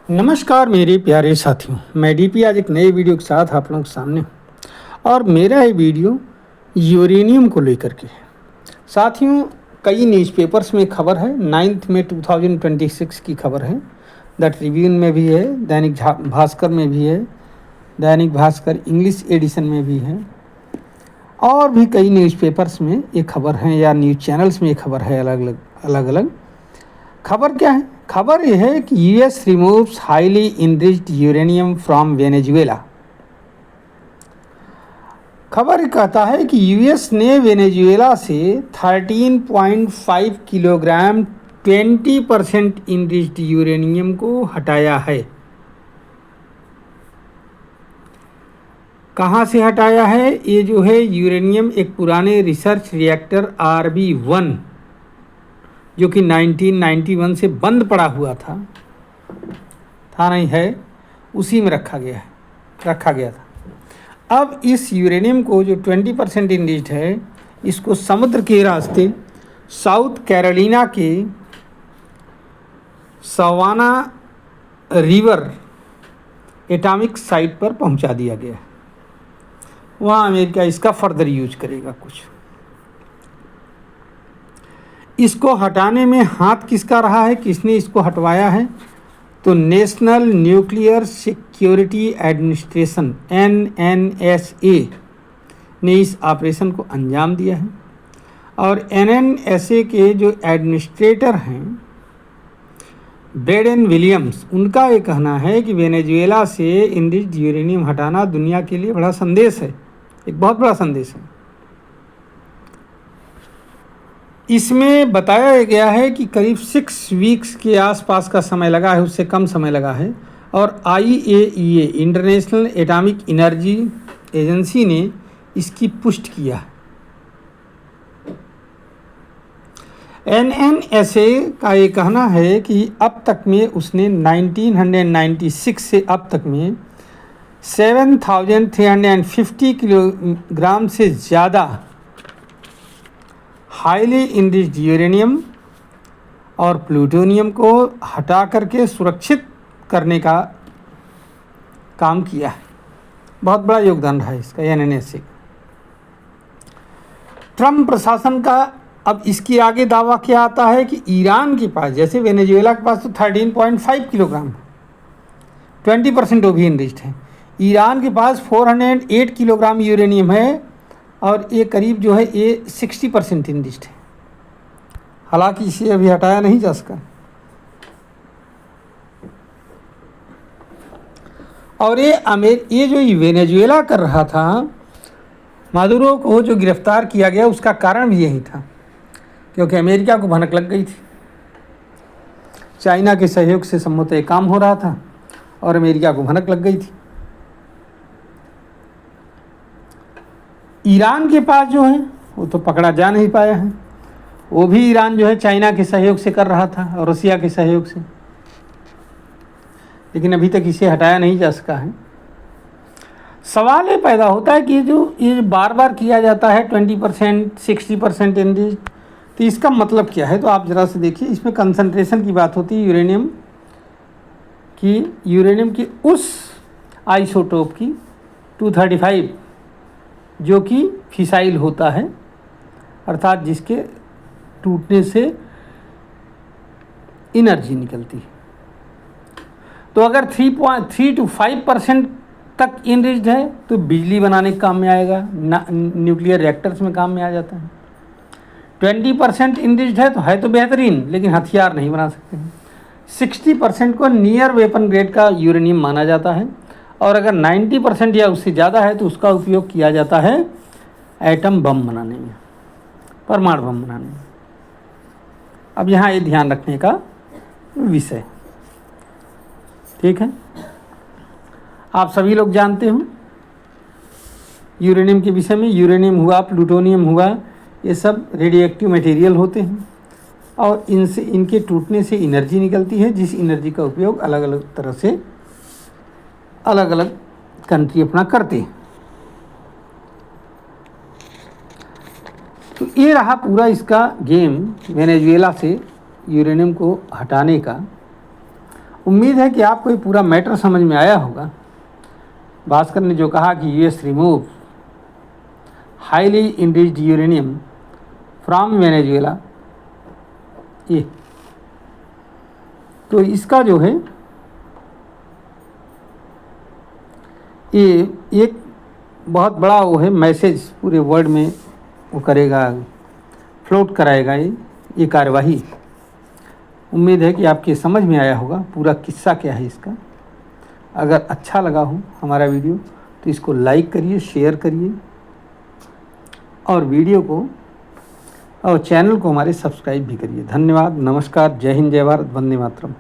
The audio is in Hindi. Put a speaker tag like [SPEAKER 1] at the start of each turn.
[SPEAKER 1] नमस्कार मेरे प्यारे साथियों, मैं डीपी आज एक नए वीडियो के साथ आप लोगों के सामने हूँ। और मेरा ये वीडियो यूरेनियम को लेकर के है। साथियों, कई न्यूज़पेपर्स में खबर है, 9 मई 2026 की खबर है। द ट्रिब्यून में भी है, दैनिक भास्कर में भी है, दैनिक भास्कर इंग्लिश एडिशन में भी है, और भी कई न्यूज़पेपर्स में ये खबर है या न्यूज़ चैनल्स में ये खबर है। अलग अलग खबर क्या है? खबर यह है कि US removes highly enriched uranium from Venezuela. खबर कहता है कि यूएस ने वेनेजुएला से 13.5 किलोग्राम 20% इनरिच्ड यूरेनियम को हटाया है। कहाँ से हटाया है? ये जो है यूरेनियम एक पुराने रिसर्च रिएक्टर RB1 जो कि 1991 से बंद पड़ा हुआ था नहीं है, उसी में रखा गया था। अब इस यूरेनियम को जो 20% इनरिच्ड है, इसको समुद्र के रास्ते साउथ कैरोलिना के सवाना रिवर एटॉमिक साइट पर पहुंचा दिया गया है। वहाँ अमेरिका इसका फर्दर यूज करेगा। कुछ इसको हटाने में हाथ किसका रहा है, किसने इसको हटवाया है? तो national nuclear security administration NNSA ने इस ऑपरेशन को अंजाम दिया है। और NNSA के जो एडमिनिस्ट्रेटर हैं ब्रैडन विलियम्स, उनका ये कहना है कि वेनेजुएला से इनरिच्ड यूरेनियम हटाना दुनिया के लिए बड़ा संदेश है, एक बहुत बड़ा संदेश है। इसमें बताया गया है कि करीब 6 वीक्स के आसपास का समय लगा है, उससे कम समय लगा है। और IAEA international atomic energy agency ने इसकी पुष्टि किया है। NNSA का ये कहना है कि अब तक में उसने 1996 से अब तक में 7,350 किलोग्राम से ज़्यादा हाईली इनरिच्ड यूरेनियम और प्लूटोनियम को हटा करके सुरक्षित करने का काम किया है। बहुत बड़ा योगदान रहा है इसका NNSA। ट्रम्प प्रशासन का अब इसके आगे दावा क्या आता है कि ईरान के पास, जैसे वेनेजुएला के पास तो 13.5 किलोग्राम 20% वो भी इनरिच्ड है, ईरान के पास 408 किलोग्राम यूरेनियम है और ये करीब जो है ये 60% इनरिच्ड है। हालांकि इसे अभी हटाया नहीं जा सका। और ये जो वेनेजुएला कर रहा था, मादुरो को जो गिरफ्तार किया गया, उसका कारण भी यही था, क्योंकि अमेरिका को भनक लग गई थी। चाइना के सहयोग से संभवतः काम हो रहा था और अमेरिका को भनक लग गई थी। ईरान के पास जो है वो तो पकड़ा जा नहीं पाया है। वो भी ईरान जो है चाइना के सहयोग से कर रहा था और रसिया के सहयोग से, लेकिन अभी तक इसे हटाया नहीं जा सका है। सवाल ये पैदा होता है कि ये बार बार किया जाता है 20% 60% इनरिच्ड, तो इसका मतलब क्या है? तो आप ज़रा से देखिए, इसमें कंसंट्रेशन की बात होती है यूरेनियम की उस आइसोटोप की 235 जो कि फिसाइल होता है, अर्थात जिसके टूटने से एनर्जी निकलती है। तो अगर 3 to 5% तक इनरिच्ड है तो बिजली बनाने के काम में आएगा, न्यूक्लियर रिएक्टर्स में काम में आ जाता है। 20% इनरिच्ड है तो बेहतरीन, लेकिन हथियार नहीं बना सकते हैं। 60% को नियर वेपन ग्रेड का यूरेनियम माना जाता है, और अगर 90% या उससे ज़्यादा है तो उसका उपयोग किया जाता है एटम बम बनाने में, परमाणु बम बनाने में। अब यहाँ ये ध्यान रखने का विषय, ठीक है। आप सभी लोग जानते हो यूरेनियम के विषय में, यूरेनियम हुआ, प्लूटोनियम हुआ, ये सब रेडियो एक्टिव मटेरियल होते हैं और इनके टूटने से एनर्जी निकलती है, जिस एनर्जी का उपयोग अलग अलग तरह से अलग अलग कंट्री अपना करते हैं। तो ये रहा पूरा इसका गेम वेनेजुएला से यूरेनियम को हटाने का। उम्मीद है कि आपको ये पूरा मैटर समझ में आया होगा। भास्कर ने जो कहा कि US remove highly enriched uranium from Venezuela, ये तो इसका जो है ये एक बहुत बड़ा वो है मैसेज पूरे वर्ल्ड में वो करेगा, फ्लोट कराएगा ये कार्यवाही। उम्मीद है कि आपके समझ में आया होगा पूरा किस्सा क्या है इसका। अगर अच्छा लगा हो हमारा वीडियो तो इसको लाइक करिए, शेयर करिए और वीडियो को और चैनल को हमारे सब्सक्राइब भी करिए। धन्यवाद, नमस्कार, जय हिंद, जय भारत, वंदे मातरम।